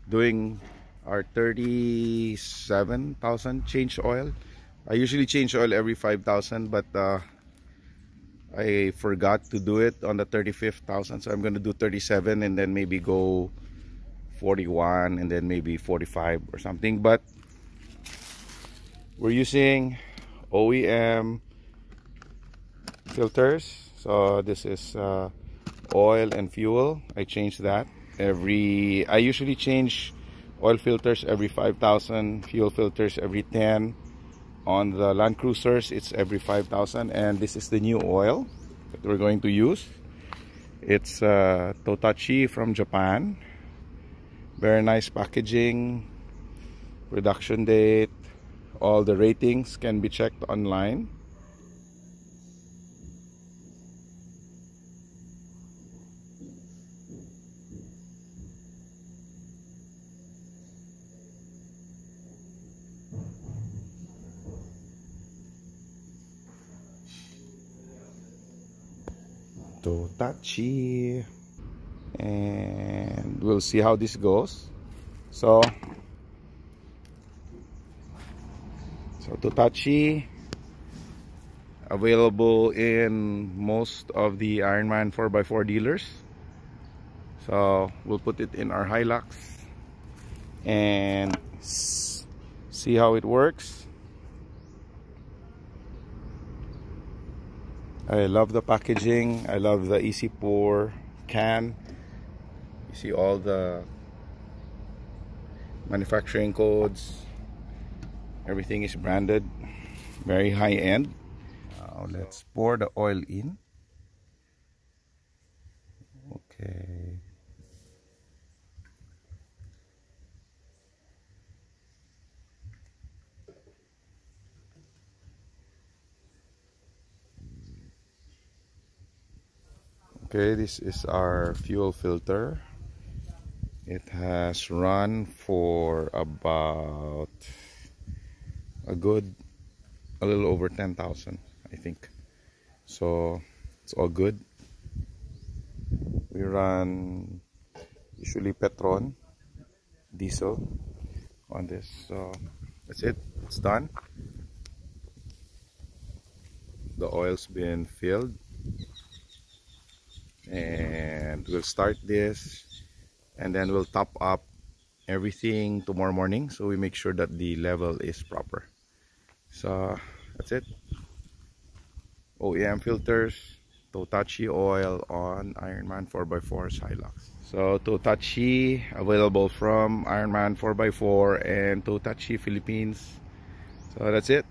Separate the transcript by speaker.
Speaker 1: doing our 37,000 change oil. I usually change oil every 5,000, but I forgot to do it on the 35,000, so I'm gonna do 37 and then maybe go 41 and then maybe 45 or something. But we're using OEM filters, so this is oil and fuel. I change that I usually change oil filters every 5,000, fuel filters every 10. On the Land Cruisers it's every 5,000, and this is the new oil that we're going to use. It's Totachi from Japan. Very nice packaging, production date, all the ratings can be checked online. Totachi, and we'll see how this goes. So Totachi available in most of the Ironman 4x4 dealers. So we'll put it in our Hilux and see how it works. I love the packaging. I love the easy pour can. You see all the manufacturing codes. Everything is branded, very high end. Now let's pour the oil in. Okay. Okay, this is our fuel filter. It has run for about a little over 10,000, I think. So it's all good. We run usually Petron, diesel on this. So that's it. It's done. The oil's been filled. And we'll start this and then we'll top up everything tomorrow morning, so we make sure that the level is proper. So that's it. OEM filters, Totachi oil on Ironman 4x4's Hilux. So Totachi available from Ironman 4x4 and Totachi Philippines. So that's it.